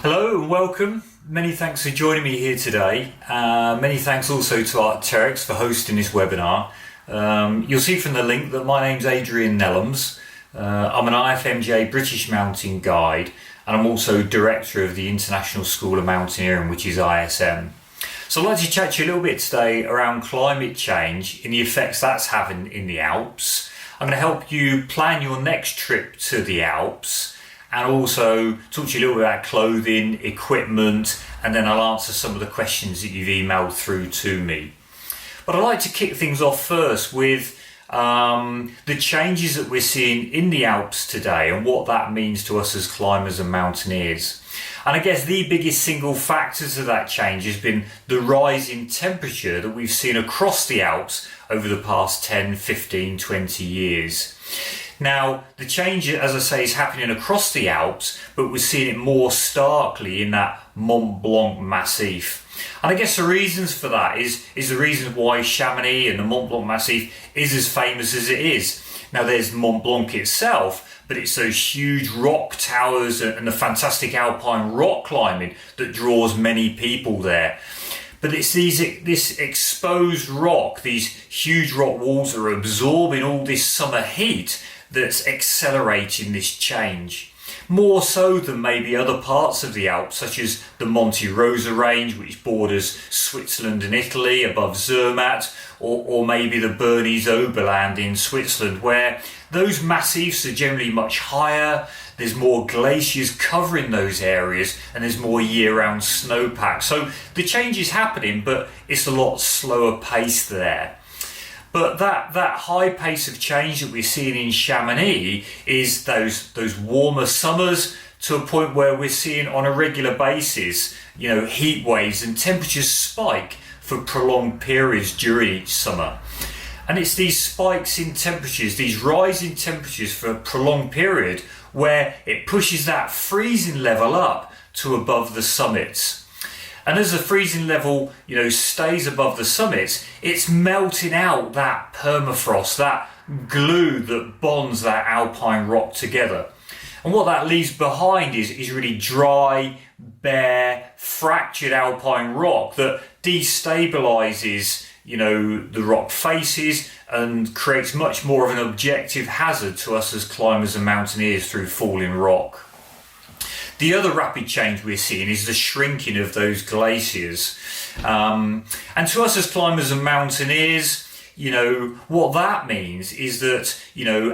Hello and welcome. Many thanks for joining me here today. Many thanks also to Arc'teryx for hosting this webinar. You'll see from the link that my name's Adrian Nelhams. I'm an IFMGA British mountain guide, and I'm also director of the International School of Mountaineering, which is ISM. So I'd like to chat to you a little bit today around climate change and the effects that's having in the Alps. I'm going to help you plan your next trip to the Alps, and also talk to you a little bit about clothing, equipment, and then I'll answer some of the questions that you've emailed through to me. But I'd like to kick things off first with the changes that we're seeing in the Alps today and what that means to us as climbers and mountaineers. And I guess the biggest single factor to that change has been the rise in temperature that we've seen across the Alps over the past 10, 15, 20 years. Now, the change, as I say, is happening across the Alps, but we're seeing it more starkly in that Mont Blanc Massif. And I guess the reasons for that is the reason why Chamonix and the Mont Blanc Massif is as famous as it is. Now, there's Mont Blanc itself, but it's those huge rock towers and the fantastic alpine rock climbing that draws many people there. But it's this exposed rock, these huge rock walls that are absorbing all this summer heat that's accelerating this change. More so than maybe other parts of the Alps, such as the Monte Rosa range, which borders Switzerland and Italy above Zermatt, or maybe the Bernese Oberland in Switzerland, where those massifs are generally much higher, there's more glaciers covering those areas, and there's more year-round snowpack. So the change is happening, but it's a lot slower pace there. But that high pace of change that we're seeing in Chamonix is those warmer summers to a point where we're seeing on a regular basis, heat waves and temperatures spike for prolonged periods during each summer. And it's these spikes in temperatures, these rising temperatures for a prolonged period, where it pushes that freezing level up to above the summits. And as the freezing level, stays above the summits, it's melting out that permafrost, that glue that bonds that alpine rock together. And what that leaves behind is really dry, bare, fractured alpine rock that destabilizes, the rock faces and creates much more of an objective hazard to us as climbers and mountaineers through falling rock. The other rapid change we're seeing is the shrinking of those glaciers. And to us as climbers and mountaineers, what that means is that,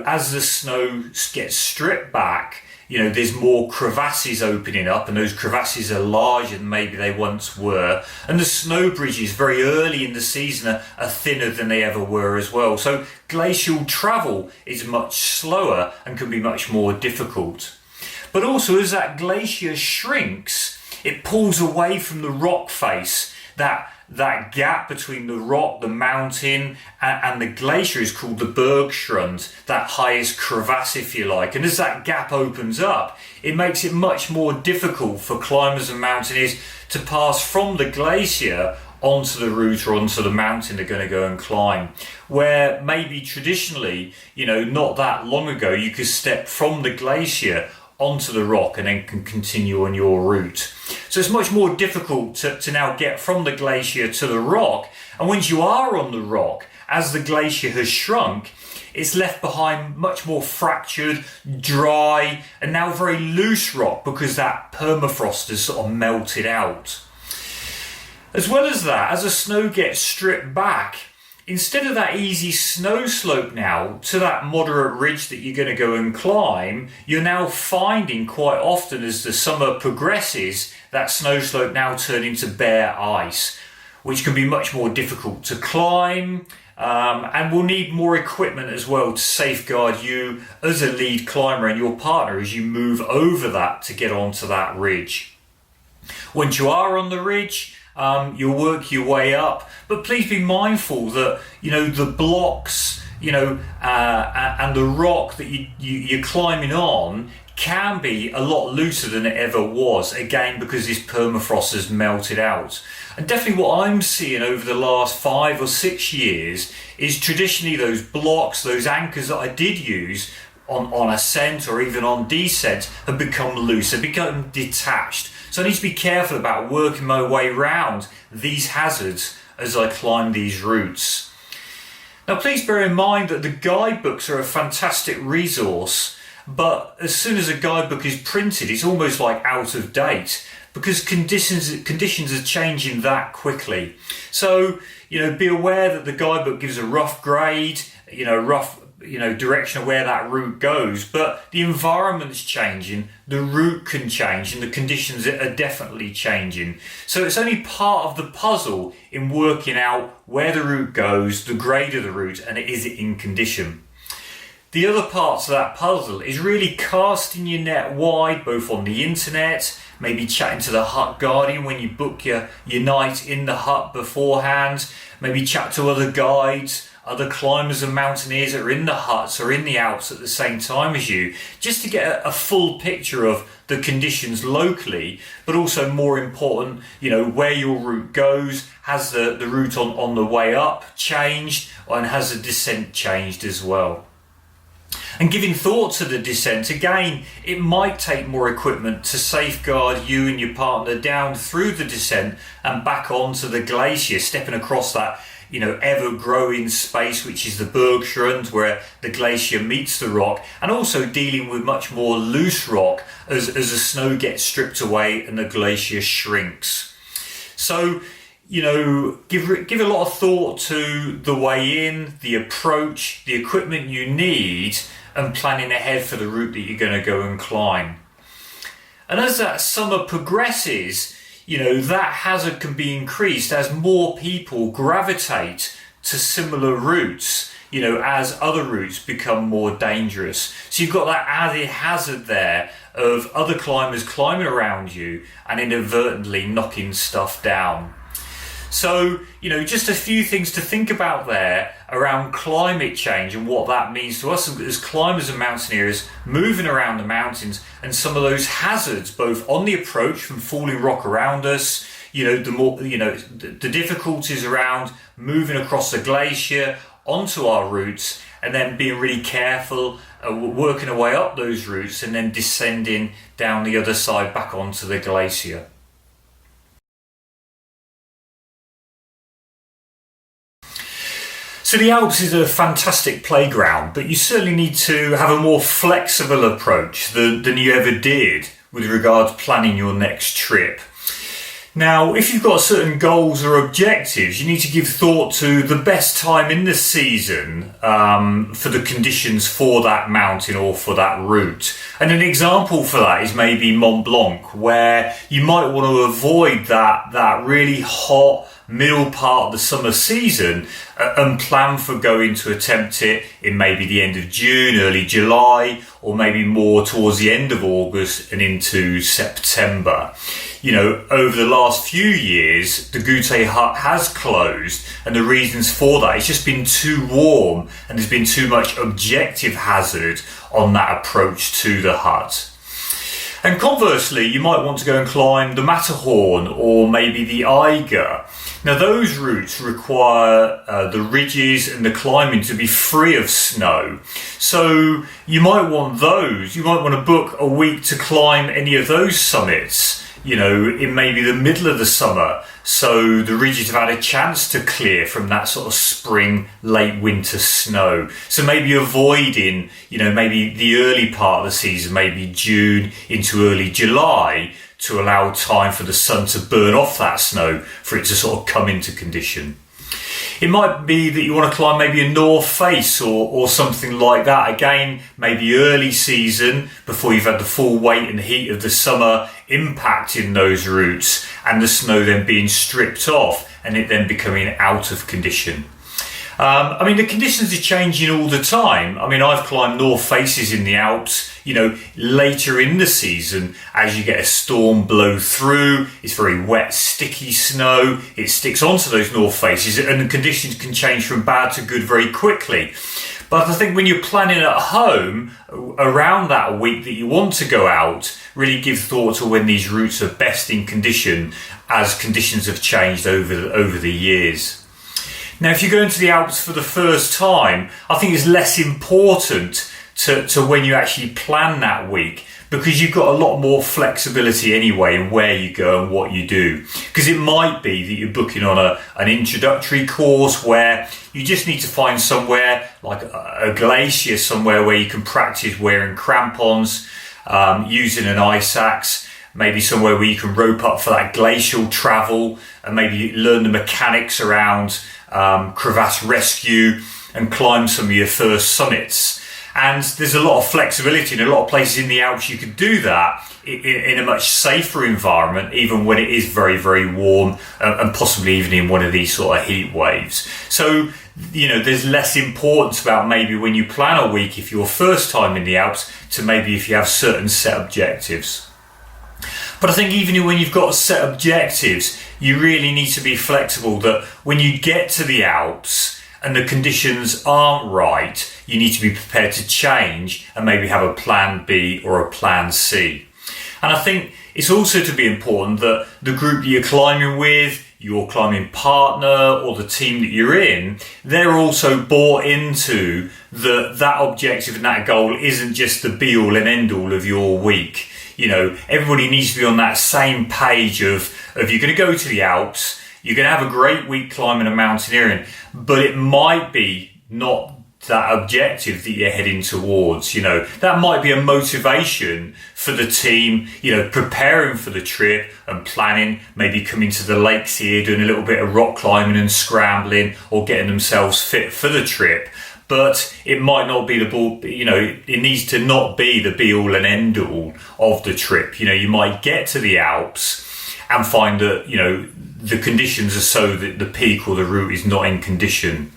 as the snow gets stripped back, there's more crevasses opening up, and those crevasses are larger than maybe they once were. And the snow bridges very early in the season are thinner than they ever were as well. So glacial travel is much slower and can be much more difficult. But also, as that glacier shrinks, it pulls away from the rock face. That gap between the rock, the mountain, and the glacier is called the Bergschrund, that highest crevasse, if you like. And as that gap opens up, it makes it much more difficult for climbers and mountaineers to pass from the glacier onto the route or onto the mountain they're going to go and climb. Where maybe traditionally, not that long ago, you could step from the glacier onto the rock and then can continue on your route. So it's much more difficult to now get from the glacier to the rock. And once you are on the rock, as the glacier has shrunk, it's left behind much more fractured, dry, and now very loose rock because that permafrost has sort of melted out. As well as that, as the snow gets stripped back, instead of that easy snow slope now to that moderate ridge that you're going to go and climb, you're now finding quite often as the summer progresses, that snow slope now turn into bare ice, which can be much more difficult to climb, and will need more equipment as well to safeguard you as a lead climber and your partner as you move over that to get onto that ridge. Once you are on the ridge, you'll work your way up, but please be mindful that the blocks and the rock that you're climbing on can be a lot looser than it ever was, again because this permafrost has melted out. And definitely what I'm seeing over the last 5 or 6 years is traditionally those blocks, those anchors that I did use on ascent or even on descent have become loose, have become detached. So I need to be careful about working my way around these hazards as I climb these routes. Now please bear in mind that the guidebooks are a fantastic resource, but as soon as a guidebook is printed, it's almost like out of date because conditions are changing that quickly. So, be aware that the guidebook gives a rough grade, direction of where that route goes, but the environment's changing, the route can change, and the conditions are definitely changing. So it's only part of the puzzle in working out where the route goes, the grade of the route, and is it in condition. The other parts of that puzzle is really casting your net wide, both on the internet, maybe chatting to the hut guardian when you book your night in the hut beforehand, maybe chat to other guides, other climbers and mountaineers that are in the huts or in the Alps at the same time as you, just to get a full picture of the conditions locally, but also more important, where your route goes. Has the route on the way up changed, and has the descent changed as well? And giving thought to the descent, again, it might take more equipment to safeguard you and your partner down through the descent and back onto the glacier, stepping across that ever-growing space which is the Bergschrund, where the glacier meets the rock, and also dealing with much more loose rock as the snow gets stripped away and the glacier shrinks. So give a lot of thought to the way in, the approach, the equipment you need, and planning ahead for the route that you're going to go and climb. And as that summer progresses, that hazard can be increased as more people gravitate to similar routes, as other routes become more dangerous. So you've got that added hazard there of other climbers climbing around you and inadvertently knocking stuff down. So, just a few things to think about there around climate change and what that means to us as climbers and mountaineers moving around the mountains, and some of those hazards, both on the approach from falling rock around us, the difficulties around moving across the glacier onto our routes, and then being really careful, working our way up those routes and then descending down the other side back onto the glacier. So the Alps is a fantastic playground, but you certainly need to have a more flexible approach than you ever did with regard to planning your next trip. Now, if you've got certain goals or objectives, you need to give thought to the best time in the season for the conditions for that mountain or for that route. And an example for that is maybe Mont Blanc, where you might want to avoid that really hot middle part of the summer season and plan for going to attempt it in maybe the end of June, early July, or maybe more towards the end of August and into September. Over the last few years, the Goutte hut has closed, and the reasons for that, it's just been too warm and there's been too much objective hazard on that approach to the hut. And conversely, you might want to go and climb the Matterhorn or maybe the Eiger. Now those routes require the ridges and the climbing to be free of snow. So you might want to book a week to climb any of those summits, in maybe the middle of the summer, so the ridges have had a chance to clear from that sort of spring, late winter snow. So maybe avoiding, maybe the early part of the season, maybe June into early July, to allow time for the sun to burn off that snow for it to sort of come into condition. It might be that you want to climb maybe a North Face or something like that. Again, maybe early season before you've had the full weight and heat of the summer impacting those routes and the snow then being stripped off and it then becoming out of condition. The conditions are changing all the time. I've climbed North Faces in the Alps, later in the season as you get a storm blow through. It's very wet, sticky snow. It sticks onto those North Faces and the conditions can change from bad to good very quickly. But I think when you're planning at home around that week that you want to go out, really give thought to when these routes are best in condition as conditions have changed over the years. Now, if you go into the Alps for the first time, I think it's less important to when you actually plan that week, because you've got a lot more flexibility anyway in where you go and what you do. Because it might be that you're booking on an introductory course where you just need to find somewhere like a glacier, somewhere where you can practice wearing crampons, using an ice axe, maybe somewhere where you can rope up for that glacial travel and maybe learn the mechanics around crevasse rescue and climb some of your first summits. And there's a lot of flexibility in a lot of places in the Alps. You could do that in a much safer environment, even when it is very, very warm, and possibly even in one of these sort of heat waves. So, there's less importance about maybe when you plan a week, if you're first time in the Alps, to maybe if you have certain set objectives. But I think even when you've got set objectives, you really need to be flexible, that when you get to the Alps and the conditions aren't right, you need to be prepared to change and maybe have a plan B or a plan C. And I think it's also to be important that the group that you're climbing with, your climbing partner or the team that you're in, they're also bought into that objective and that goal isn't just the be all and end all of your week. Everybody needs to be on that same page of you're going to go to the Alps, you're going to have a great week climbing and mountaineering, but it might be not that objective that you're heading towards. That might be a motivation for the team, preparing for the trip and planning, maybe coming to the lakes here, doing a little bit of rock climbing and scrambling or getting themselves fit for the trip. But it might not be it needs to not be the be all and end all of the trip. You might get to the Alps and find that, the conditions are so that the peak or the route is not in condition.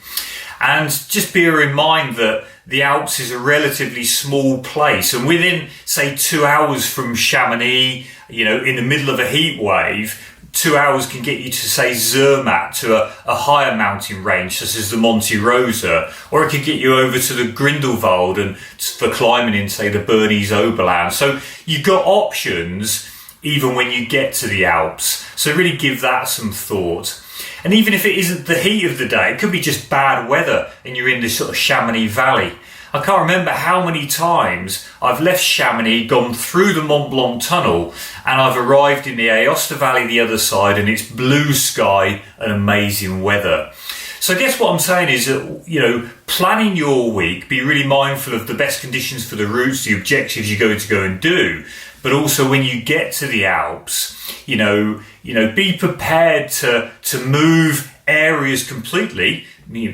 And just bear in mind that the Alps is a relatively small place, and within, say, 2 hours from Chamonix, in the middle of a heat wave, 2 hours can get you to, say, Zermatt, to a higher mountain range such as the Monte Rosa, or it could get you over to the Grindelwald and for climbing in, say, the Bernese Oberland. So you've got options even when you get to the Alps. So really give that some thought. And even if it isn't the heat of the day, it could be just bad weather and you're in this sort of Chamonix Valley. I can't remember how many times I've left Chamonix, gone through the Mont Blanc tunnel, and I've arrived in the Aosta Valley the other side and it's blue sky and amazing weather. So I guess what I'm saying is that, planning your week, be really mindful of the best conditions for the routes, the objectives you're going to go and do. But also when you get to the Alps, be prepared to move areas completely,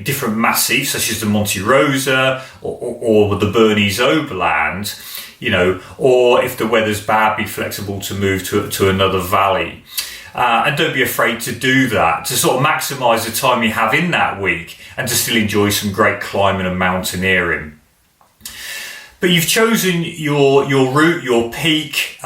different massifs such as the Monte Rosa or the Bernese Oberland, or if the weather's bad, be flexible to move to another valley. And don't be afraid to do that, to sort of maximise the time you have in that week and to still enjoy some great climbing and mountaineering. But you've chosen your route, your peak,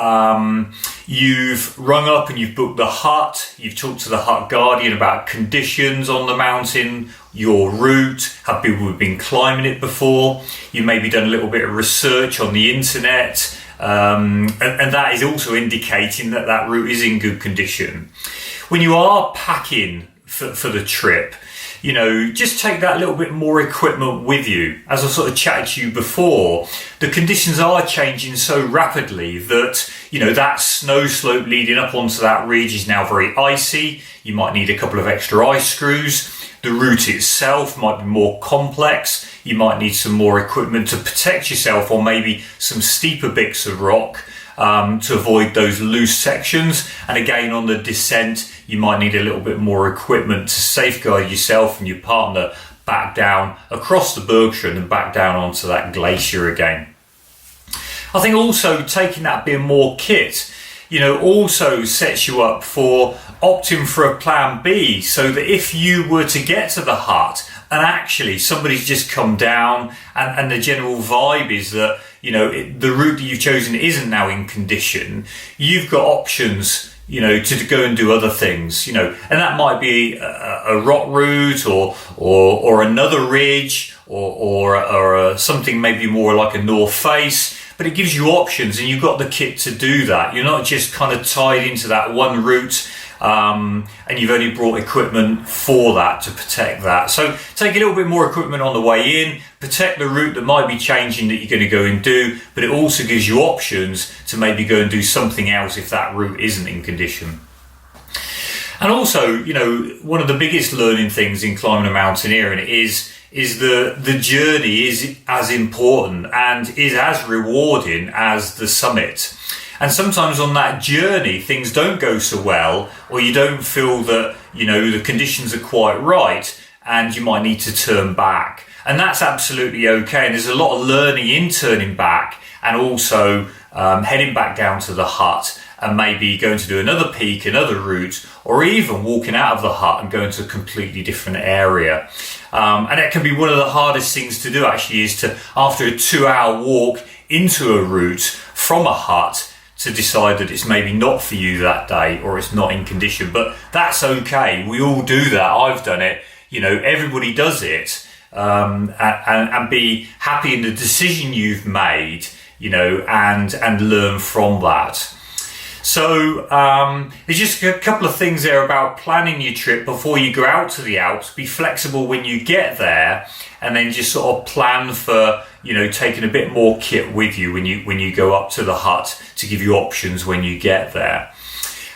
you've rung up and you've booked the hut, you've talked to the hut guardian about conditions on the mountain, your route, have people who've been climbing it before, you maybe done a little bit of research on the internet, and that is also indicating that route is in good condition. When you are packing for the trip, just take that little bit more equipment with you. As I sort of chatted to you before, the conditions are changing so rapidly that, that snow slope leading up onto that ridge is now very icy. You might need a couple of extra ice screws. The route itself might be more complex. You might need some more equipment to protect yourself, or maybe some steeper bits of rock to avoid those loose sections. And again, on the descent, you might need a little bit more equipment to safeguard yourself and your partner back down across the Bergschrund and back down onto that glacier again. I think also taking that bit more kit, also sets you up for opting for a plan B, so that if you were to get to the hut and actually somebody's just come down and the general vibe is that, the route that you've chosen isn't now in condition, you've got options, to go and do other things, and that might be a rock route or another ridge or something maybe more like a north face, but it gives you options and you've got the kit to do that. You're not just kind of tied into that one route. and you've only brought equipment for that to protect that. So take a little bit more equipment on the way in, protect the route that might be changing that you're going to go and do, but it also gives you options to maybe go and do something else if that route isn't in condition. And also, you know, one of the biggest learning things in climbing and mountaineering is the journey is as important and is as rewarding as the summit. And sometimes on that journey, things don't go so well, or you don't feel that, you know, the conditions are quite right, and you might need to turn back. And that's absolutely okay. And there's a lot of learning in turning back, and also heading back down to the hut and maybe going to do another peak, another route, or even walking out of the hut and going to a completely different area. And it can be one of the hardest things to do, actually, is to, after a 2-hour walk into a route from a hut, to decide that it's maybe not for you that day, or it's not in condition. But that's okay. We all do that. I've done it. You know, everybody does it. And be happy in the decision you've made, you know, and learn from that. So there's just a couple of things there about planning your trip before you go out to the Alps. Be flexible when you get there, and then just sort of plan for, you know, taking a bit more kit with you when you go up to the hut, to give you options when you get there.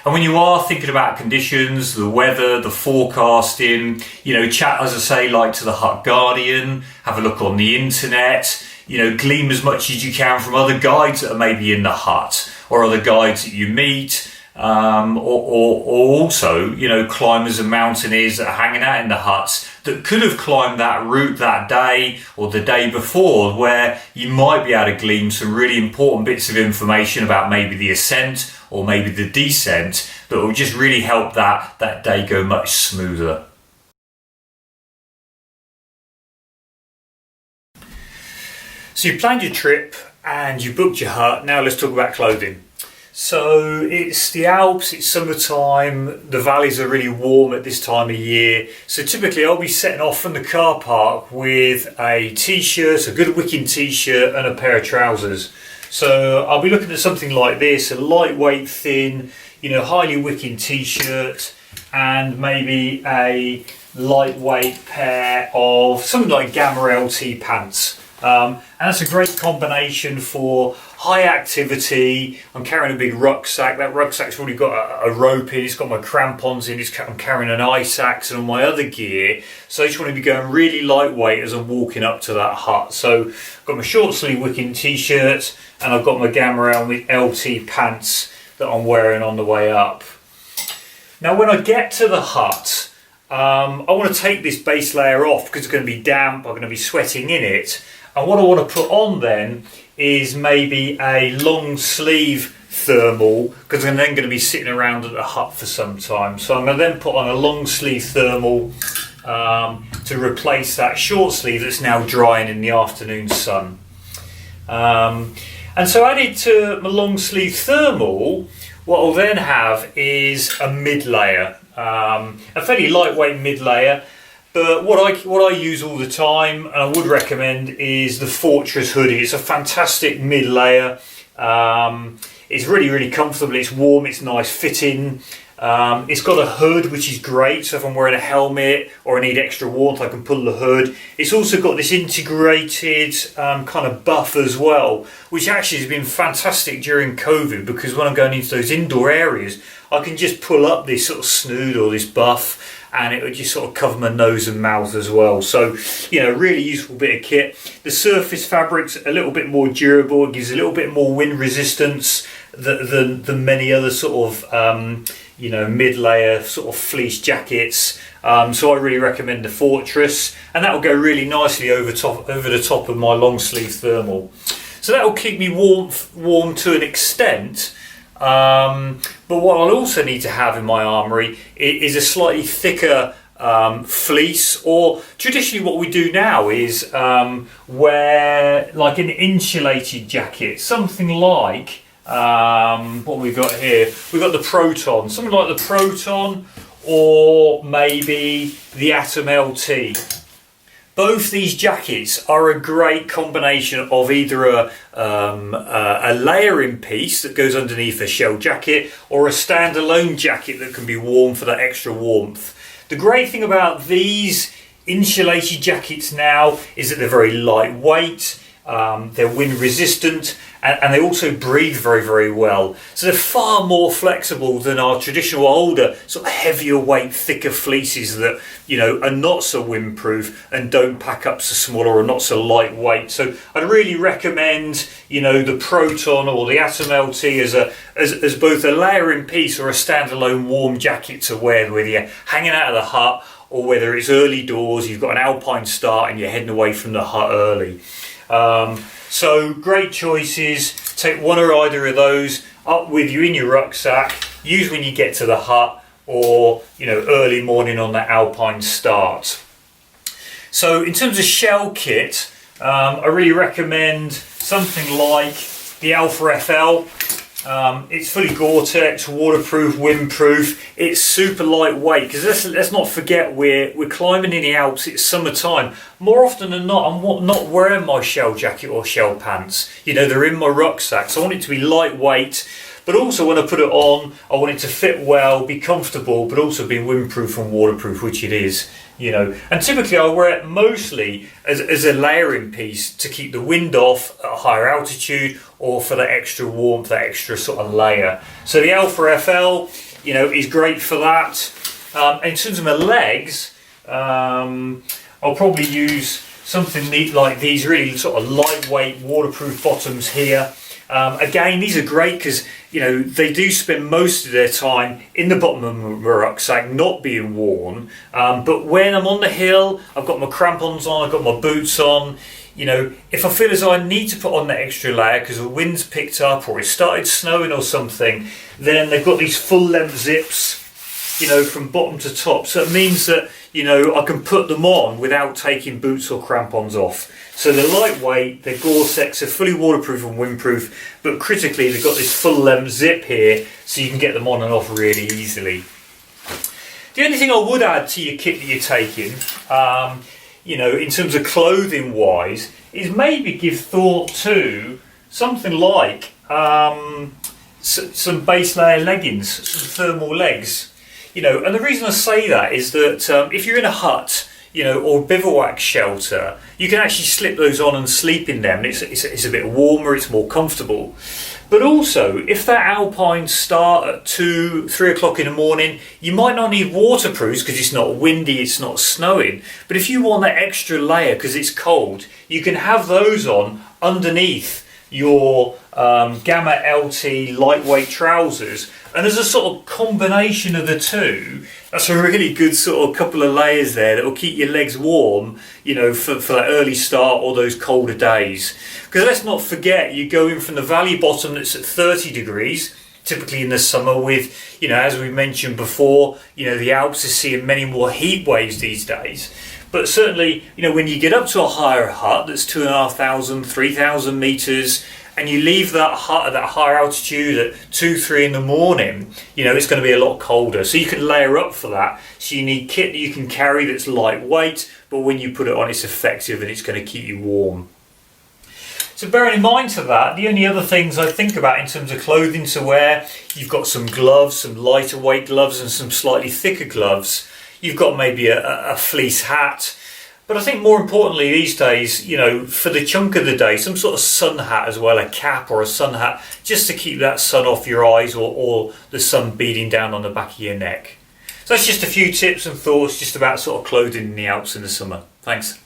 And when you are thinking about conditions, the weather, the forecasting, you know, chat, as I say, like to the Hut Guardian, have a look on the internet, you know, glean as much as you can from other guides that are maybe in the hut, or other guides that you meet, or also, you know, climbers and mountaineers that are hanging out in the huts that could have climbed that route that day or the day before, where you might be able to glean some really important bits of information about maybe the ascent or maybe the descent that will just really help that day go much smoother. So you planned your trip and you booked your hut. Now let's talk about clothing. So it's the Alps, it's summertime, the valleys are really warm at this time of year. So typically I'll be setting off from the car park with a t-shirt, a good wicking t-shirt and a pair of trousers. So I'll be looking at something like this, a lightweight, thin, you know, highly wicking t-shirt, and maybe a lightweight pair of something like Gamma LT pants. And that's a great combination for high activity. I'm carrying a big rucksack. That rucksack's already got a rope in, it's got my crampons in, I'm carrying an ice axe and all my other gear. So I just want to be going really lightweight as I'm walking up to that hut. So I've got my short sleeve wicking t-shirt, and I've got my Gamma LT pants that I'm wearing on the way up. Now when I get to the hut, I want to take this base layer off because it's going to be damp, I'm going to be sweating in it. And what I want to put on then is maybe a long sleeve thermal, because I'm then going to be sitting around at the hut for some time. So I'm going to then put on a long sleeve thermal to replace that short sleeve that's now drying in the afternoon sun. And so added to my long sleeve thermal, what I'll then have is a mid layer, a fairly lightweight mid layer. But what I use all the time, and I would recommend, is the Fortress hoodie. It's a fantastic mid layer. It's really, really comfortable. It's warm. It's nice fitting. It's got a hood, which is great. So if I'm wearing a helmet or I need extra warmth, I can pull the hood. It's also got this integrated kind of buff as well, which actually has been fantastic during COVID, because when I'm going into those indoor areas, I can just pull up this sort of snood or this buff, and it would just sort of cover my nose and mouth as well. So, you know, really useful bit of kit. The surface fabric's a little bit more durable. It gives a little bit more wind resistance than many other sort of, you know, mid-layer sort of fleece jackets. So I really recommend the Fortress, and that will go really nicely over the top of my long sleeve thermal. So that will keep me warm to an extent. But what I'll also need to have in my armoury is a slightly thicker fleece, or traditionally what we do now is wear like an insulated jacket, something like what we've got here. We've got the Proton, something like the Proton, or maybe the Atom LT. both these jackets are a great combination of either a layering piece that goes underneath a shell jacket or a standalone jacket that can be worn for that extra warmth. The great thing about these insulated jackets now is that they're very lightweight, they're wind resistant, and they also breathe very, very well. So they're far more flexible than our traditional older, sort of heavier weight, thicker fleeces that, you know, are not so windproof and don't pack up so small or are not so lightweight. So I'd really recommend, you know, the Proton or the Atom LT as both a layering piece or a standalone warm jacket to wear, whether you're hanging out of the hut or whether it's early doors, you've got an alpine start and you're heading away from the hut early. So great choices. Take one or either of those up with you in your rucksack. Use when you get to the hut or, you know, early morning on that alpine start. So in terms of shell kit, I really recommend something like the Alpha FL. It's fully Gore-Tex, waterproof, windproof. It's super lightweight because let's not forget we're climbing in the Alps. It's summertime. More often than not, I'm not wearing my shell jacket or shell pants. You know, they're in my rucksack. So I want it to be lightweight, but also when I put it on, I want it to fit well, be comfortable, but also be windproof and waterproof, which it is. You know, and typically I wear it mostly as a layering piece to keep the wind off at a higher altitude or for that extra warmth, that extra sort of layer. So the Alpha FL, you know, is great for that. In terms of my legs, I'll probably use something neat like these, really sort of lightweight waterproof bottoms here. Again, these are great because, you know, they do spend most of their time in the bottom of my rucksack, not being worn. But when I'm on the hill, I've got my crampons on, I've got my boots on. You know, if I feel as though I need to put on that extra layer because the wind's picked up or it started snowing or something, then they've got these full length zips, you know, from bottom to top. So it means that, you know, I can put them on without taking boots or crampons off. So they're lightweight, they're Gore-Tex, they're fully waterproof and windproof, but critically they've got this full length zip here so you can get them on and off really easily. The only thing I would add to your kit that you're taking, you know, in terms of clothing wise, is maybe give thought to something like some base layer leggings, some thermal legs. You know, and the reason I say that is that if you're in a hut, you know, or bivouac shelter, you can actually slip those on and sleep in them. It's a bit warmer, it's more comfortable. But also, if that alpine start at 2, 3 o'clock in the morning, you might not need waterproofs because it's not windy, it's not snowing. But if you want that extra layer because it's cold, you can have those on underneath your Gamma LT lightweight trousers, and as a sort of combination of the two, that's a really good sort of couple of layers there that will keep your legs warm, you know, for that early start or those colder days. Because let's not forget, you're going from the valley bottom that's at 30 degrees, typically in the summer with, you know, as we mentioned before, you know, the Alps is seeing many more heat waves these days. But certainly, you know, when you get up to a higher hut that's 2,500, 3,000 metres, and you leave that hut at that higher altitude at 2, 3 in the morning, you know, it's going to be a lot colder. So you can layer up for that. So you need kit that you can carry that's lightweight, but when you put it on, it's effective and it's going to keep you warm. So bearing in mind to that, the only other things I think about in terms of clothing to wear, you've got some gloves, some lighter weight gloves and some slightly thicker gloves. You've got maybe a fleece hat. But I think more importantly these days, you know, for the chunk of the day, some sort of sun hat as well, a cap or a sun hat, just to keep that sun off your eyes or the sun beating down on the back of your neck. So that's just a few tips and thoughts just about sort of clothing in the Alps in the summer. Thanks.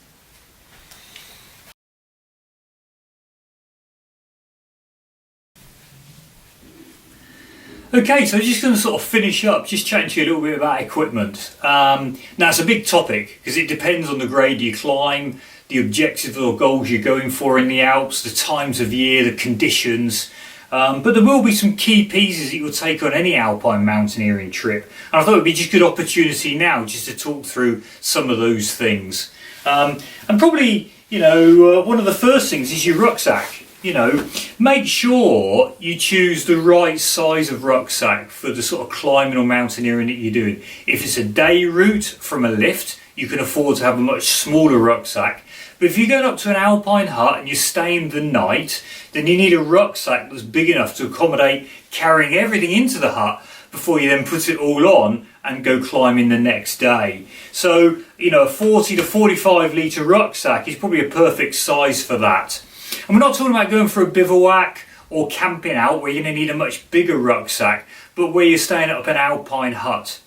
Okay, so I'm just going to sort of finish up, just chatting to you a little bit about equipment. Now it's a big topic because it depends on the grade you climb, the objectives or goals you're going for in the Alps, the times of year, the conditions. But there will be some key pieces that you'll take on any alpine mountaineering trip. And I thought it would be just a good opportunity now just to talk through some of those things. And probably, you know, one of the first things is your rucksack. You know, make sure you choose the right size of rucksack for the sort of climbing or mountaineering that you're doing. If it's a day route from a lift, you can afford to have a much smaller rucksack. But if you're going up to an alpine hut and you're staying the night, then you need a rucksack that's big enough to accommodate carrying everything into the hut before you then put it all on and go climbing the next day. So, you know, a 40 to 45 litre rucksack is probably a perfect size for that. And we're not talking about going for a bivouac or camping out where you're going to need a much bigger rucksack, but where you're staying up an alpine hut.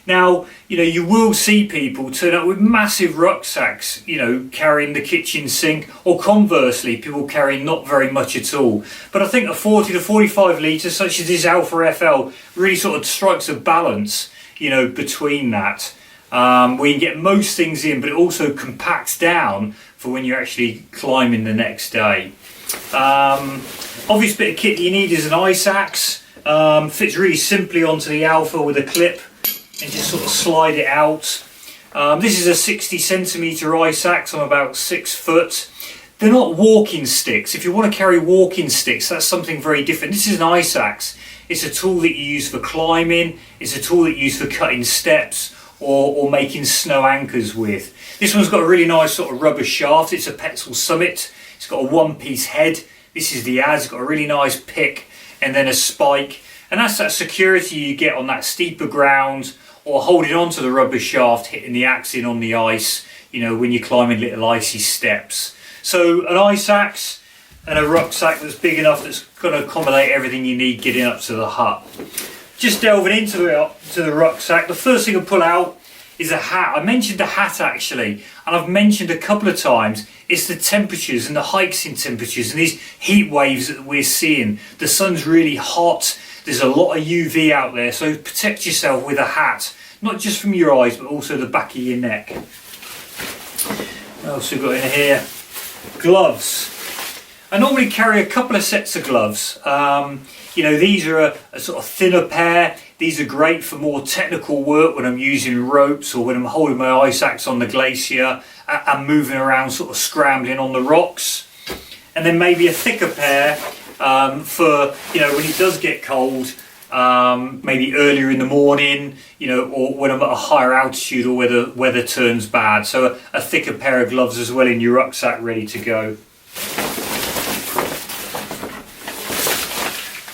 Now, you know, you will see people turn up with massive rucksacks, you know, carrying the kitchen sink, or conversely, people carrying not very much at all. But I think a 40 to 45 litre, such as this Alpha FL, really sort of strikes a balance, you know, between that. Where you can get most things in, but it also compacts down for when you're actually climbing the next day. Obvious bit of kit that you need is an ice axe. Fits really simply onto the Alpha with a clip, and just sort of slide it out. This is a 60 centimetre ice axe. I'm about 6 foot. They're not walking sticks. If you want to carry walking sticks, that's something very different. This is an ice axe. It's a tool that you use for climbing. It's a tool that you use for cutting steps or making snow anchors with. This one's got a really nice sort of rubber shaft. It's a Petzl Summit. It's got a one-piece head. This is the ad. It's got a really nice pick and then a spike. And that's that security you get on that steeper ground, or holding onto the rubber shaft, hitting the axe in on the ice, you know, when you're climbing little icy steps. So an ice axe and a rucksack that's big enough that's going to accommodate everything you need getting up to the hut. Just delving into the rucksack, the first thing I pull out is a hat. I mentioned the hat actually, and I've mentioned a couple of times, it's the temperatures and the hikes in temperatures and these heat waves that we're seeing. The sun's really hot. There's a lot of UV out there, so protect yourself with a hat, not just from your eyes, but also the back of your neck. What else have we got in here? Gloves. I normally carry a couple of sets of gloves. You know, these are a sort of thinner pair. These are great for more technical work when I'm using ropes or when I'm holding my ice axe on the glacier and moving around, sort of scrambling on the rocks. And then maybe a thicker pair for, you know, when it does get cold, maybe earlier in the morning, you know, or when I'm at a higher altitude or where the weather turns bad. So a thicker pair of gloves as well in your rucksack ready to go.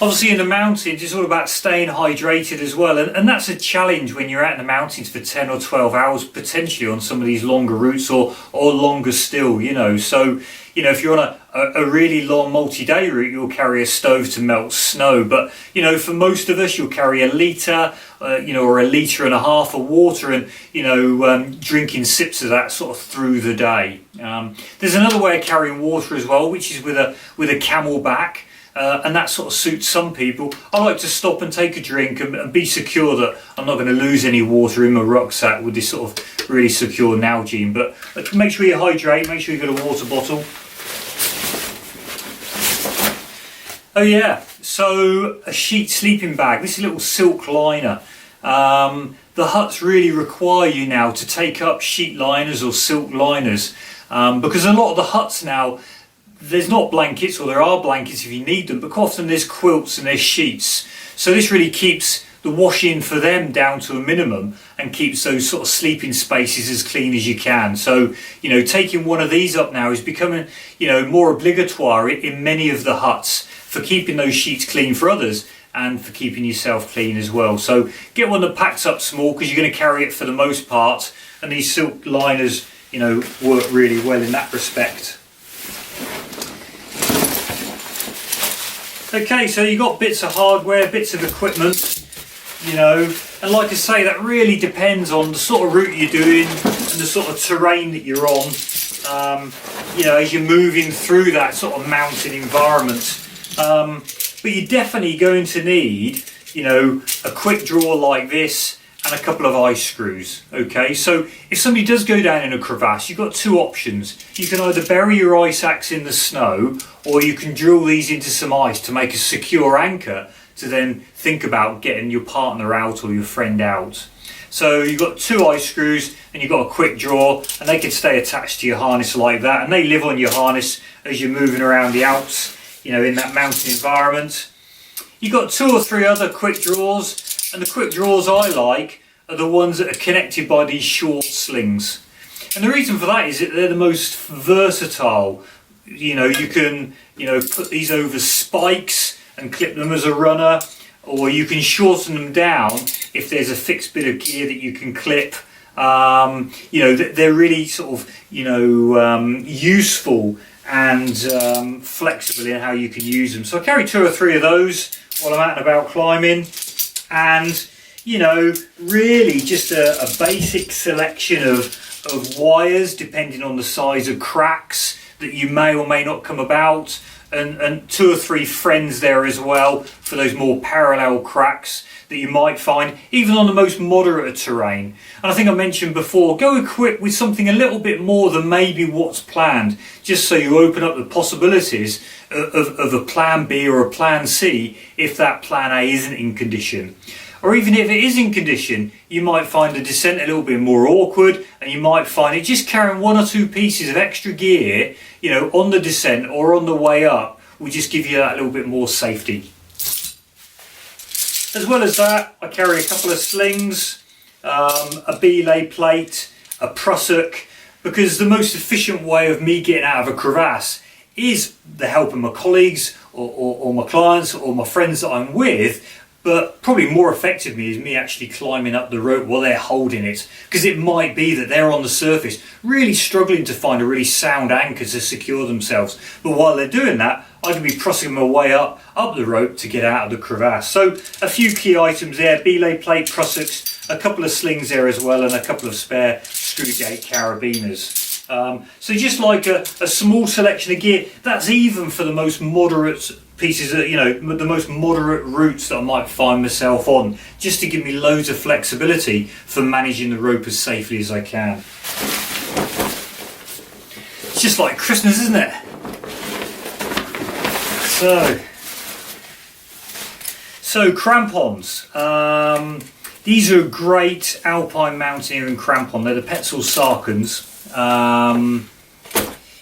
Obviously in the mountains it's all about staying hydrated as well, and that's a challenge when you're out in the mountains for 10 or 12 hours potentially on some of these longer routes or longer still, you know. So, you know, if you're on a really long multi-day route, you'll carry a stove to melt snow, but, you know, for most of us you'll carry a litre, you know, or a litre and a half of water, and, you know, drinking sips of that sort of through the day. There's another way of carrying water as well, which is with a camelback. And that sort of suits some people. I like to stop and take a drink and be secure that I'm not going to lose any water in my rucksack with this sort of really secure Nalgene. But make sure you hydrate, make sure you've got a water bottle. Oh yeah, so a sheet sleeping bag. This is a little silk liner. The huts really require you now to take up sheet liners or silk liners because a lot of the huts now, there's not blankets, or there are blankets if you need them, but quite often there's quilts and there's sheets. So this really keeps the washing for them down to a minimum and keeps those sort of sleeping spaces as clean as you can. So, you know, taking one of these up now is becoming, you know, more obligatory in many of the huts for keeping those sheets clean for others and for keeping yourself clean as well. So get one that packs up small because you're going to carry it for the most part, and these silk liners, you know, work really well in that respect. Okay, so you've got bits of hardware, bits of equipment, you know, and like I say, that really depends on the sort of route you're doing and the sort of terrain that you're on, you know, as you're moving through that sort of mountain environment. But you're definitely going to need, you know, a quick draw like this and a couple of ice screws. Okay, so if somebody does go down in a crevasse, you've got two options. You can either bury your ice axe in the snow, or you can drill these into some ice to make a secure anchor to then think about getting your partner out or your friend out. So you've got two ice screws and you've got a quick draw, and they can stay attached to your harness like that, and they live on your harness as you're moving around the Alps, you know, in that mountain environment. You've got two or three other quick draws, and the quick draws I like are the ones that are connected by these short slings. And the reason for that is that they're the most versatile. You know, you can, put these over spikes and clip them as a runner, or you can shorten them down if there's a fixed bit of gear that you can clip. They're really sort of, useful and flexible in how you can use them. So I carry 2 or 3 of those while I'm out and about climbing, and really just a basic selection of wires depending on the size of cracks that you may or may not come about, and 2 or 3 friends there as well for those more parallel cracks that you might find even on the most moderate terrain. And I think I mentioned before, go equipped with something a little bit more than maybe what's planned, just so you open up the possibilities of a plan B or a plan C if that plan A isn't in condition. Or even if it is in condition, you might find the descent a little bit more awkward, and you might find it just carrying 1 or 2 pieces of extra gear, on the descent or on the way up will just give you that little bit more safety. As well as that, I carry a couple of slings, a belay plate, a prusik, because the most efficient way of me getting out of a crevasse is the help of my colleagues or my clients or my friends that I'm with. But probably more effective is me actually climbing up the rope while they're holding it, because it might be that they're on the surface really struggling to find a really sound anchor to secure themselves. But while they're doing that, I can be pressing my way up the rope to get out of the crevasse. So a few key items there: belay plate, prussiks, a couple of slings there as well, and a couple of spare screw gate carabiners. So just like a small selection of gear, that's even for the most moderate pieces, the most moderate routes that I might find myself on, just to give me loads of flexibility for managing the rope as safely as I can. It's just like Christmas, isn't it? So crampons. These are a great Alpine Mountaineering crampon. They're the Petzl Sarkans.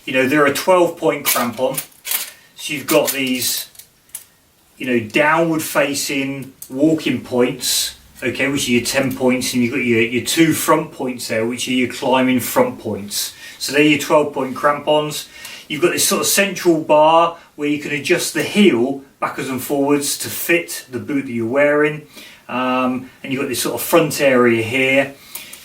They're a 12-point crampon. So you've got these, downward facing walking points, okay, which are your 10 points, and you've got your 2 front points there, which are your climbing front points. So they're your 12-point crampons. You've got this sort of central bar where you can adjust the heel backwards and forwards to fit the boot that you're wearing. And you've got this sort of front area here.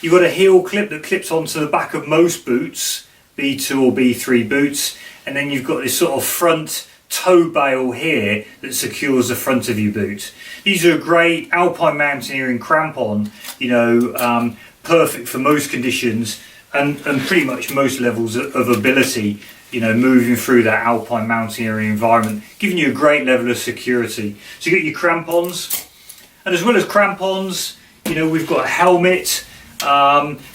You've got a heel clip that clips onto the back of most boots, B2 or B3 boots, and then you've got this sort of front toe bail here that secures the front of your boot. These are a great Alpine Mountaineering crampon, perfect for most conditions and pretty much most levels of ability, moving through that Alpine Mountaineering environment, giving you a great level of security. So you get your crampons, and as well as crampons, we've got a helmet.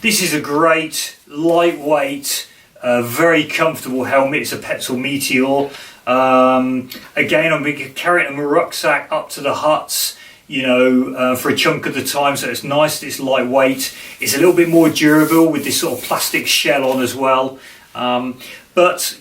This is a great, lightweight, very comfortable helmet. It's a Petzl Meteor. Again, I'm carrying my rucksack up to the huts, for a chunk of the time, so it's nice, it's lightweight. It's a little bit more durable with this sort of plastic shell on as well. But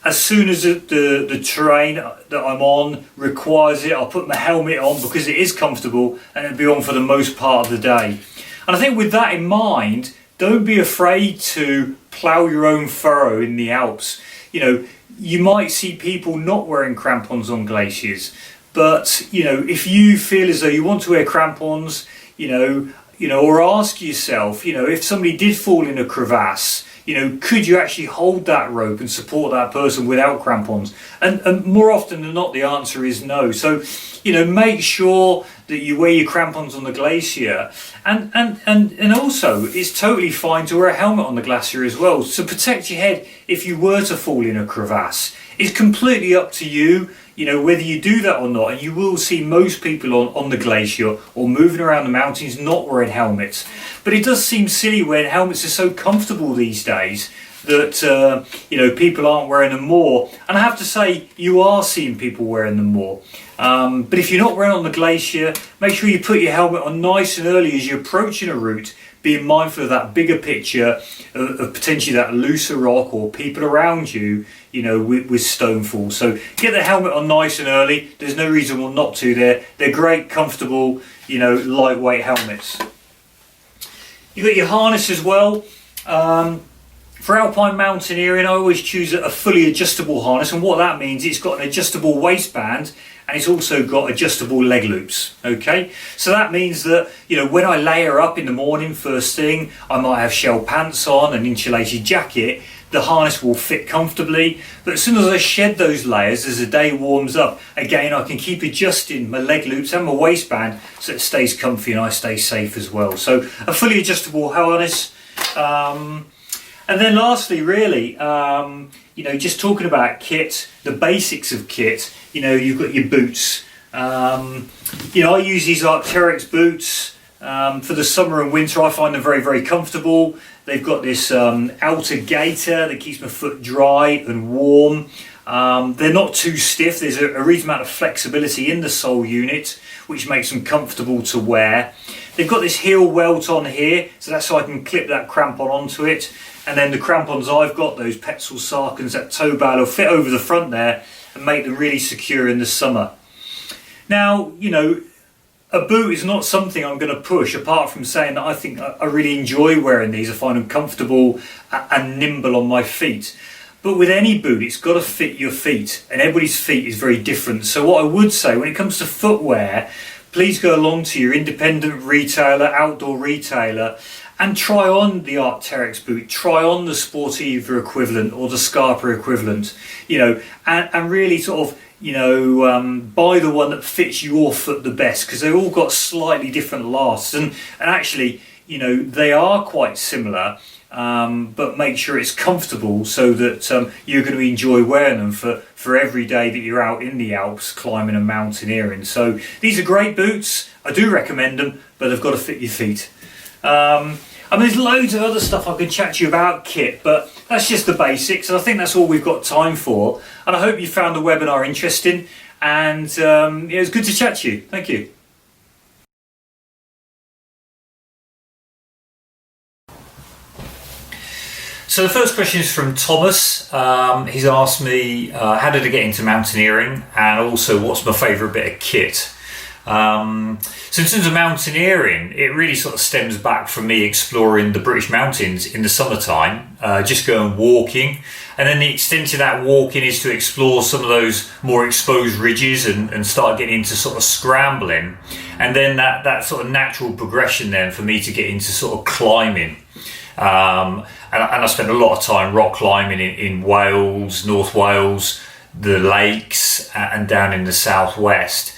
as soon as the terrain that I'm on requires it, I'll put my helmet on because it is comfortable, and it'll be on for the most part of the day. And I think with that in mind, don't be afraid to plough your own furrow in the Alps. You might see people not wearing crampons on glaciers, but if you feel as though you want to wear crampons, or ask yourself, if somebody did fall in a crevasse, could you actually hold that rope and support that person without crampons? And more often than not, the answer is no. So, make sure that you wear your crampons on the glacier, and also it's totally fine to wear a helmet on the glacier as well, to protect your head if you were to fall in a crevasse. It's completely up to you, whether you do that or not, and you will see most people on the glacier or moving around the mountains not wearing helmets. But it does seem silly when helmets are so comfortable these days that people aren't wearing them more. And I have to say, you are seeing people wearing them more. But if you're not wearing on the glacier, make sure you put your helmet on nice and early as you're approaching a route, being mindful of that bigger picture of potentially that looser rock or people around you, with stonefall. So get the helmet on nice and early. There's no reason not to. They're great, comfortable, lightweight helmets. You've got your harness as well. For Alpine Mountaineering, I always choose a fully adjustable harness, and what that means, it's got an adjustable waistband and it's also got adjustable leg loops. Okay, so that means that, you know, when I layer up in the morning first thing, I might have shell pants on, an insulated jacket, the harness will fit comfortably. But as soon as I shed those layers, as the day warms up, again I can keep adjusting my leg loops and my waistband so it stays comfy and I stay safe as well. So a fully adjustable harness. And then lastly, really, you know, just talking about kit, the basics of kit, you know, you've got your boots. You know, I use these Arc'teryx boots for the summer and winter. I find them very, very comfortable. They've got this outer gaiter that keeps my foot dry and warm. They're not too stiff. There's a reasonable amount of flexibility in the sole unit, which makes them comfortable to wear. They've got this heel welt on here, so that's so I can clip that crampon onto it. And then the crampons I've got, those Petzl Sarkans, that toe bag will fit over the front there and make them really secure in the summer. Now, you know, a boot is not something I'm going to push, apart from saying that I think I really enjoy wearing these. I find them comfortable and nimble on my feet. But with any boot, it's got to fit your feet, and everybody's feet is very different. So what I would say, when it comes to footwear, please go along to your independent retailer, outdoor retailer, and try on the Arc'teryx boot, try on the Sportiva equivalent or the Scarpa equivalent, you know, and really sort of, you know, buy the one that fits your foot the best, because they've all got slightly different lasts, and actually, you know, they are quite similar, but make sure it's comfortable so that you're going to enjoy wearing them for every day that you're out in the Alps climbing and mountaineering. So these are great boots. I do recommend them, but they've got to fit your feet. I mean, there's loads of other stuff I could chat to you about kit, but that's just the basics, and I think that's all we've got time for. And I hope you found the webinar interesting, and it was good to chat to you. Thank you. So the first question is from Thomas. He's asked me, how did I get into mountaineering, and also what's my favourite bit of kit? So in terms of mountaineering, it really sort of stems back from me exploring the British mountains in the summertime, just going walking, and then the extent of that walking is to explore some of those more exposed ridges and start getting into sort of scrambling, and then that sort of natural progression then for me to get into sort of climbing. And I spent a lot of time rock climbing in Wales, North Wales, the lakes, and down in the southwest.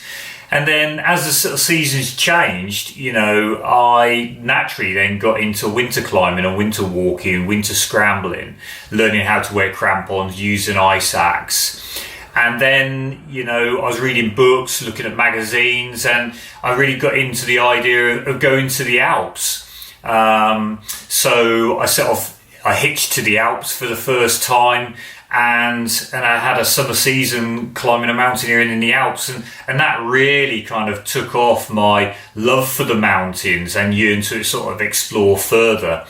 And then as the sort of seasons changed, you know, I naturally then got into winter climbing and winter walking, winter scrambling, learning how to wear crampons, use an ice axe. And then, you know, I was reading books, looking at magazines, and I really got into the idea of going to the Alps. So I hitched to the Alps for the first time, and I had a summer season climbing and mountaineering in the Alps, and that really kind of took off my love for the mountains and yearned to sort of explore further.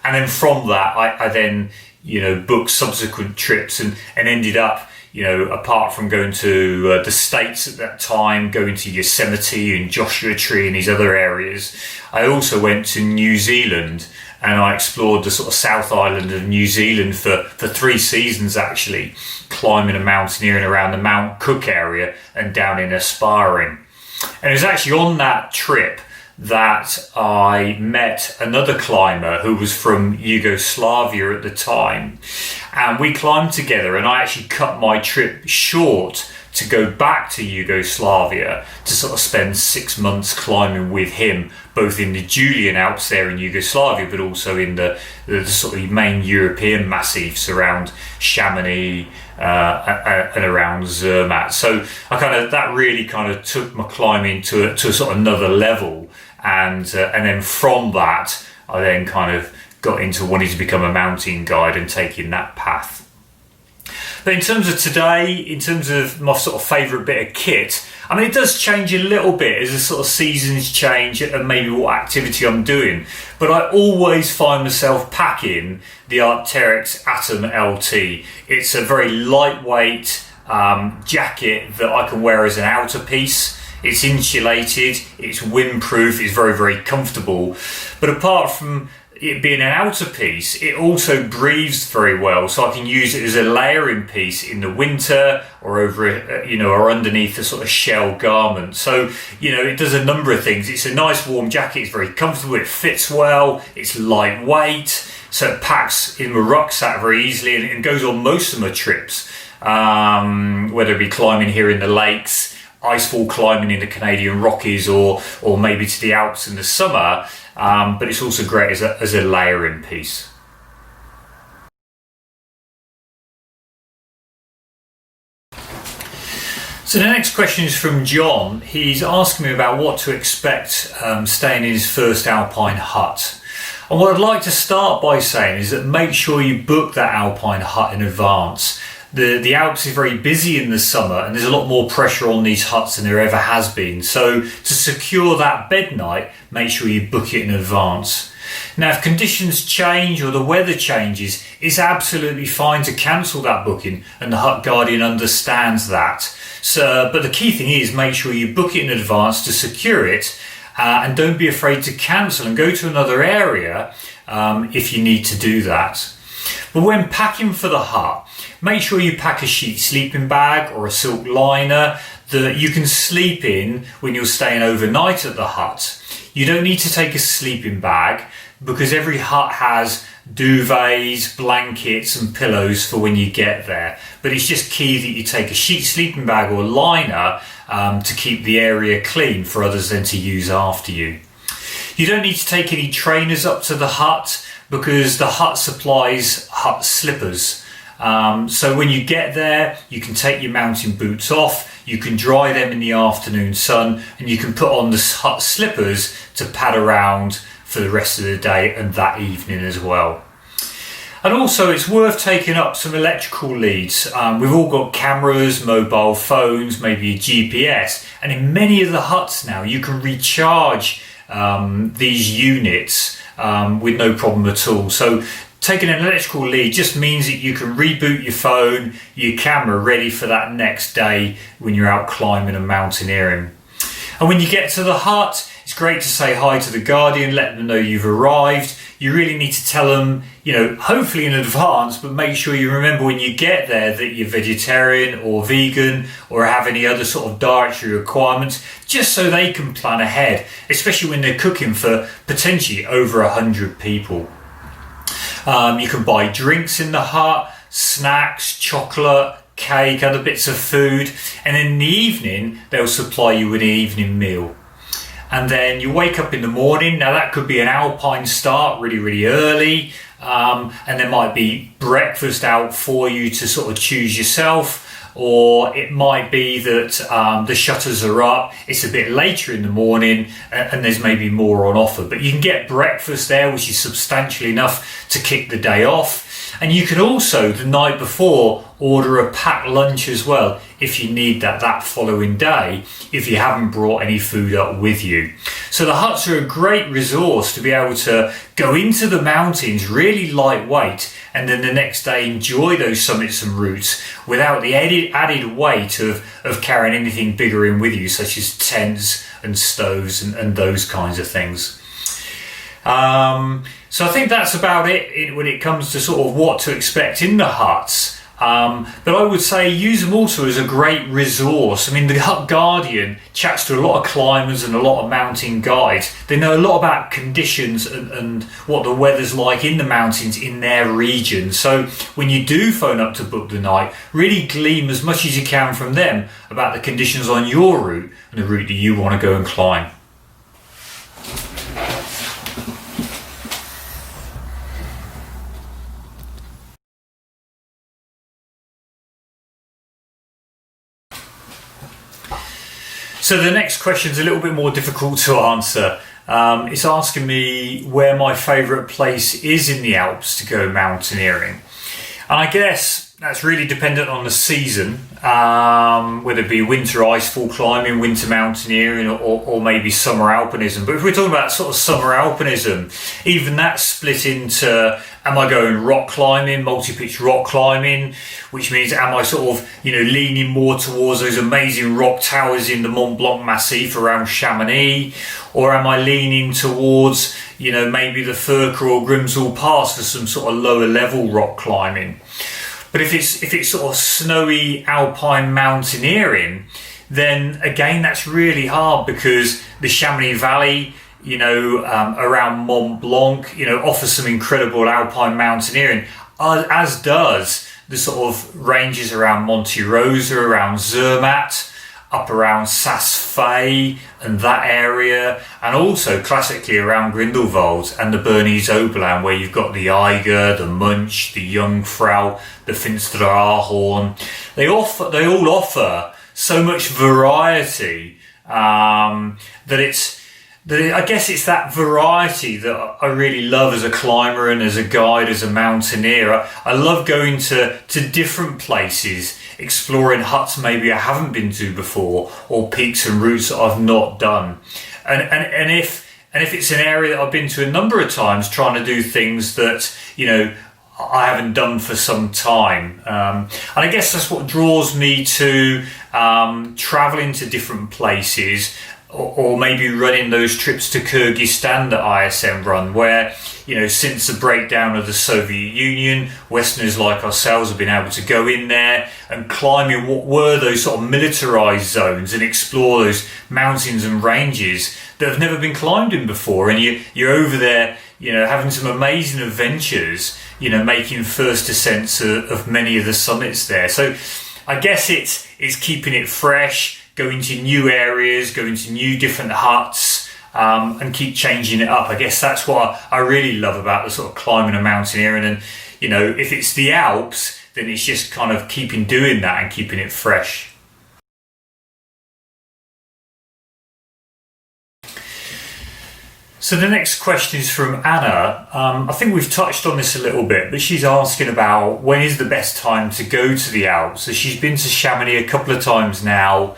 And then from that, I then, you know, booked subsequent trips and ended up, you know, apart from going to the States at that time, going to Yosemite and Joshua Tree and these other areas, I also went to New Zealand, and I explored the sort of South Island of New Zealand for 3 seasons actually, climbing and mountaineering around the Mount Cook area and down in Aspiring. And it was actually on that trip that I met another climber who was from Yugoslavia at the time, and we climbed together, and I actually cut my trip short to go back to Yugoslavia to sort of spend 6 months climbing with him, both in the Julian Alps there in Yugoslavia, but also in the sort of main European massifs around Chamonix and around Zermatt. So that really kind of took my climbing to a sort of another level, and then from that I then kind of got into wanting to become a mountain guide and taking that path. But in terms of today, in terms of my sort of favourite bit of kit, I mean, it does change a little bit as the sort of seasons change and maybe what activity I'm doing. But I always find myself packing the Arc'teryx Atom LT. It's a very lightweight jacket that I can wear as an outer piece. it's insulated, it's windproof, it's very, very comfortable. But apart from it being an outer piece, it also breathes very well, so I can use it as a layering piece in the winter or over, or underneath a sort of shell garment. So, it does a number of things. It's a nice warm jacket, it's very comfortable, it fits well, it's lightweight, so it packs in my rucksack very easily, and it goes on most of my trips, whether it be climbing here in the lakes, icefall climbing in the Canadian Rockies, or maybe to the Alps in the summer. But it's also great as a layering piece. So the next question is from John. He's asking me about what to expect staying in his first alpine hut. And what I'd like to start by saying is that make sure you book that alpine hut in advance. The Alps is very busy in the summer, and there's a lot more pressure on these huts than there ever has been. So to secure that bed night, make sure you book it in advance. Now, if conditions change or the weather changes, it's absolutely fine to cancel that booking, and the Hut Guardian understands that. So, but the key thing is make sure you book it in advance to secure it, and don't be afraid to cancel and go to another area if you need to do that. But when packing for the hut, make sure you pack a sheet sleeping bag or a silk liner that you can sleep in when you're staying overnight at the hut. You don't need to take a sleeping bag because every hut has duvets, blankets and pillows for when you get there. But it's just key that you take a sheet sleeping bag or liner to keep the area clean for others then to use after you. You don't need to take any trainers up to the hut because the hut supplies hut slippers. So when you get there, you can take your mountain boots off, you can dry them in the afternoon sun, and you can put on the hut slippers to pad around for the rest of the day and that evening as well. And also it's worth taking up some electrical leads. We've all got cameras, mobile phones, maybe a GPS, and in many of the huts now you can recharge these units with no problem at all. So taking an electrical lead just means that you can reboot your phone, your camera ready for that next day when you're out climbing and mountaineering. And when you get to the hut, it's great to say hi to the Guardian, let them know you've arrived. You really need to tell them, hopefully in advance, but make sure you remember when you get there that you're vegetarian or vegan or have any other sort of dietary requirements, just so they can plan ahead, especially when they're cooking for potentially over 100 people. You can buy drinks in the hut, snacks, chocolate, cake, other bits of food, and in the evening they'll supply you with an evening meal. And then you wake up in the morning. Now that could be an alpine start really, really early, and there might be breakfast out for you to sort of choose yourself, or it might be that the shutters are up, it's a bit later in the morning and there's maybe more on offer, but you can get breakfast there which is substantial enough to kick the day off. And you can also, the night before, order a packed lunch as well if you need that following day, if you haven't brought any food up with you. So the huts are a great resource to be able to go into the mountains really lightweight, and then the next day enjoy those summits and routes without the added weight of carrying anything bigger in with you, such as tents and stoves and those kinds of things. So I think that's about it when it comes to sort of what to expect in the huts. But I would say use them also as a great resource. I mean, the Hut Guardian chats to a lot of climbers and a lot of mountain guides. They know a lot about conditions and what the weather's like in the mountains in their region. So when you do phone up to book the night, really glean as much as you can from them about the conditions on your route and the route that you want to go and climb. So the next question is a little bit more difficult to answer. It's asking me where my favourite place is in the Alps to go mountaineering. And I guess that's really dependent on the season. whether it be winter icefall climbing, winter mountaineering, or maybe summer alpinism. But if we're talking about sort of summer alpinism, even that's split into, am I going rock climbing, multi-pitch rock climbing, which means am I sort of, leaning more towards those amazing rock towers in the Mont Blanc Massif around Chamonix, or am I leaning towards, maybe the Furka or Grimsel Pass for some sort of lower level rock climbing? But if it's sort of snowy alpine mountaineering, then again that's really hard, because the Chamonix Valley, around Mont Blanc, offers some incredible alpine mountaineering, as does the sort of ranges around Monte Rosa, around Zermatt, up around Saas-Fee and that area, and also classically around Grindelwald and the Bernese Oberland, where you've got the Eiger, the Munch, the Jungfrau, the Finstere Ahorn. They all offer so much variety I guess it's that variety that I really love as a climber and as a guide, as a mountaineer. I love going to different places, exploring huts maybe I haven't been to before, or peaks and routes that I've not done. And if it's an area that I've been to a number of times, trying to do things that, I haven't done for some time. And I guess that's what draws me to traveling to different places, or maybe running those trips to Kyrgyzstan that ISM run, where, since the breakdown of the Soviet Union, Westerners like ourselves have been able to go in there and climb in what were those sort of militarized zones and explore those mountains and ranges that have never been climbed in before. And you're over there, having some amazing adventures, making first ascents of many of the summits there. So I guess it's keeping it fresh, going to new areas, going to new different huts, and keep changing it up. I guess that's what I really love about the sort of climbing and mountaineering. And, if it's the Alps, then it's just kind of keeping doing that and keeping it fresh. So the next question is from Anna. I think we've touched on this a little bit, but she's asking about when is the best time to go to the Alps. So she's been to Chamonix a couple of times now,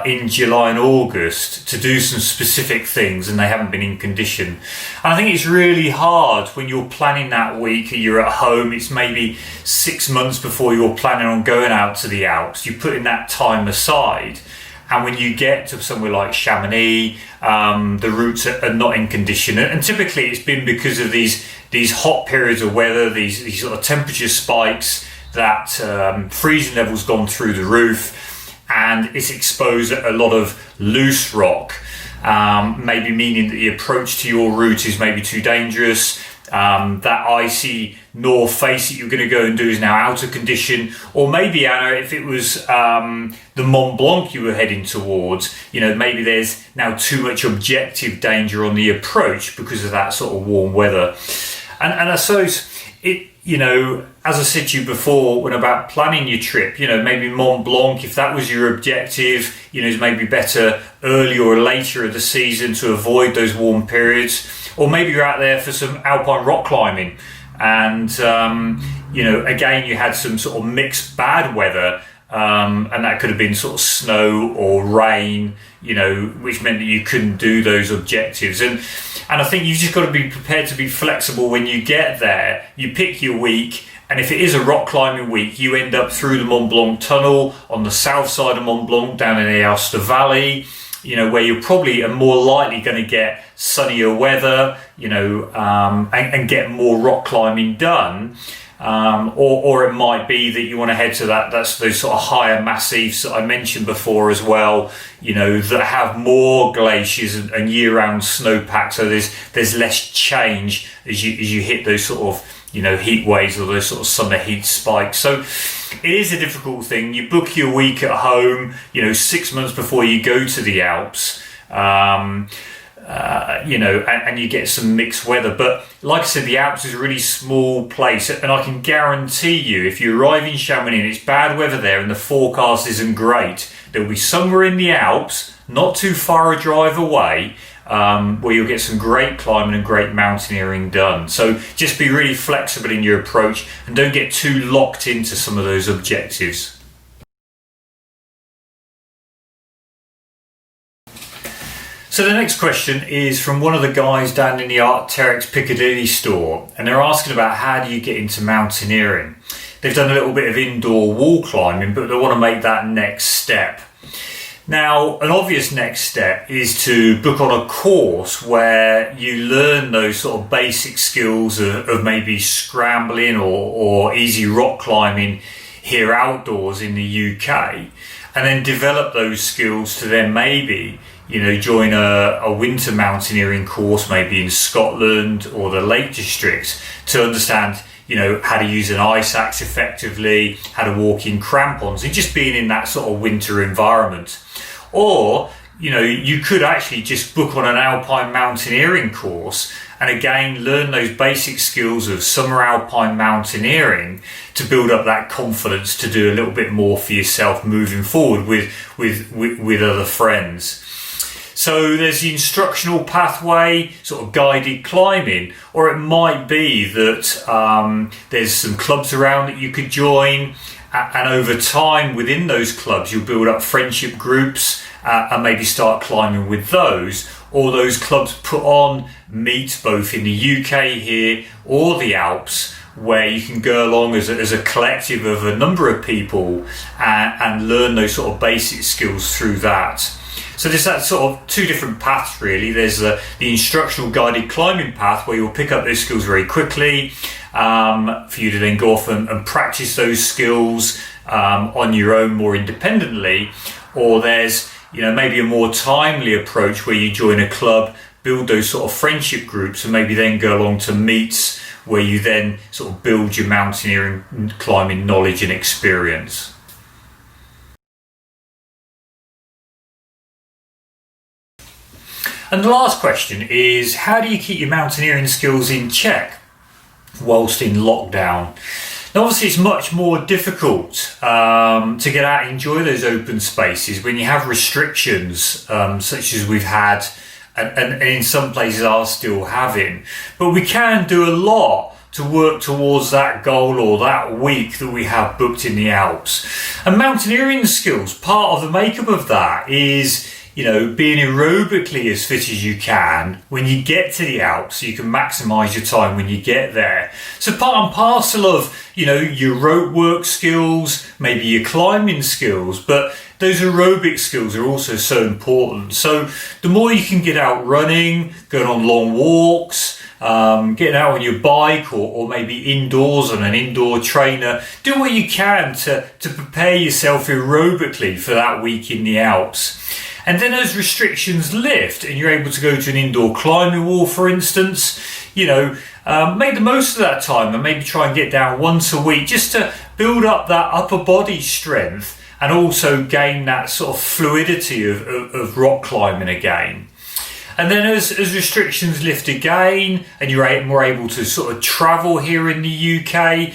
in July and August, to do some specific things, and they haven't been in condition. And I think it's really hard when you're planning that week, you're at home, it's maybe 6 months before you're planning on going out to the Alps. You're putting that time aside. And when you get to somewhere like Chamonix, the routes are not in condition. And typically it's been because of these hot periods of weather, these sort of temperature spikes, that freezing levels gone through the roof, and it's exposed a lot of loose rock, maybe meaning that the approach to your route is maybe too dangerous. That icy north face that you're going to go and do is now out of condition. Or maybe, Anna, if it was the Mont Blanc you were heading towards, maybe there's now too much objective danger on the approach because of that sort of warm weather. And I suppose it, as I said to you before, when about planning your trip, maybe Mont Blanc, if that was your objective, is maybe better earlier or later of the season to avoid those warm periods. Or maybe you're out there for some alpine rock climbing, and again you had some sort of mixed bad weather, and that could have been sort of snow or rain, which meant that you couldn't do those objectives. And I think you've just got to be prepared to be flexible when you get there. You pick your week, and if it is a rock climbing week, you end up through the Mont Blanc tunnel on the south side of Mont Blanc down in the Aosta Valley, where you're probably more likely going to get sunnier weather, and get more rock climbing done. Or it might be that you want to head to that's those sort of higher massifs that I mentioned before as well, that have more glaciers and year-round snowpack. So there's less change as you hit those sort of heat waves or those sort of summer heat spikes. So it is a difficult thing. You book your week at home, 6 months before you go to the Alps. And you get some mixed weather. But like I said, the Alps is a really small place, and I can guarantee you, if you arrive in Chamonix and it's bad weather there and the forecast isn't great, there'll be somewhere in the Alps, not too far a drive away, where you'll get some great climbing and great mountaineering done. So just be really flexible in your approach and don't get too locked into some of those objectives. So the next question is from one of the guys down in the Arc'teryx Piccadilly store, and they're asking about how do you get into mountaineering. They've done a little bit of indoor wall climbing, but they want to make that next step. Now, an obvious next step is to book on a course where you learn those sort of basic skills of maybe scrambling or easy rock climbing here outdoors in the UK, and then develop those skills to then maybe join a winter mountaineering course, maybe in Scotland or the Lake District, to understand, how to use an ice axe effectively, how to walk in crampons, and just being in that sort of winter environment. Or, you could actually just book on an Alpine Mountaineering course and again learn those basic skills of summer Alpine Mountaineering to build up that confidence to do a little bit more for yourself moving forward with other friends. So there's the instructional pathway, sort of guided climbing, or it might be that there's some clubs around that you could join, and over time within those clubs you'll build up friendship groups and maybe start climbing with those, or those clubs put on meets both in the UK here or the Alps, where you can go along as a collective of a number of people and learn those sort of basic skills through that. So there's that sort of two different paths really. There's the instructional guided climbing path where you'll pick up those skills very quickly for you to then go off and practice those skills on your own more independently. Or there's maybe a more timely approach where you join a club, build those sort of friendship groups, and maybe then go along to meets where you then sort of build your mountaineering climbing knowledge and experience. And the last question is, how do you keep your mountaineering skills in check whilst in lockdown? Now obviously it's much more difficult to get out and enjoy those open spaces when you have restrictions such as we've had and in some places are still having. But we can do a lot to work towards that goal or that week that we have booked in the Alps. And mountaineering skills, part of the makeup of that is being aerobically as fit as you can when you get to the Alps, so you can maximise your time when you get there. So part and parcel of, your rope work skills, maybe your climbing skills, but those aerobic skills are also so important. So the more you can get out running, going on long walks, getting out on your bike or maybe indoors on an indoor trainer, do what you can to prepare yourself aerobically for that week in the Alps. And then as restrictions lift and you're able to go to an indoor climbing wall, for instance, make the most of that time and maybe try and get down once a week just to build up that upper body strength and also gain that sort of fluidity of rock climbing again. And then as restrictions lift again and you're more able to sort of travel here in the UK,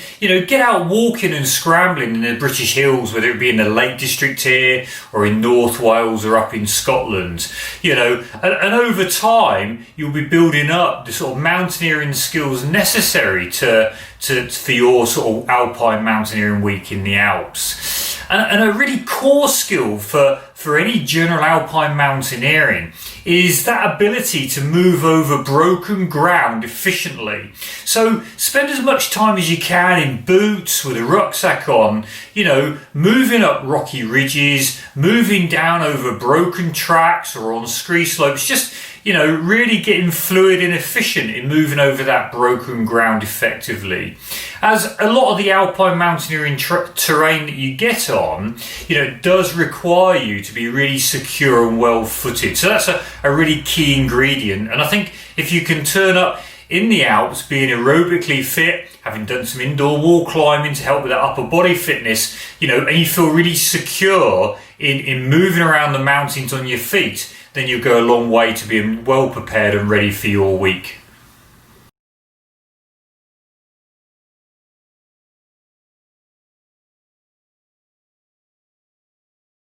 get out walking and scrambling in the British Hills, whether it be in the Lake District here or in North Wales or up in Scotland, and over time you'll be building up the sort of mountaineering skills necessary for your sort of Alpine Mountaineering week in the Alps. And a really core skill for any general Alpine mountaineering is that ability to move over broken ground efficiently. So spend as much time as you can in boots with a rucksack on, moving up rocky ridges, moving down over broken tracks or on ski slopes, just really getting fluid and efficient in moving over that broken ground effectively. As a lot of the Alpine mountaineering terrain that you get on, does require you to be really secure and well footed. So that's a really key ingredient. And I think if you can turn up in the Alps being aerobically fit, having done some indoor wall climbing to help with that upper body fitness, and you feel really secure in moving around the mountains on your feet, then you'll go a long way to being well prepared and ready for your week.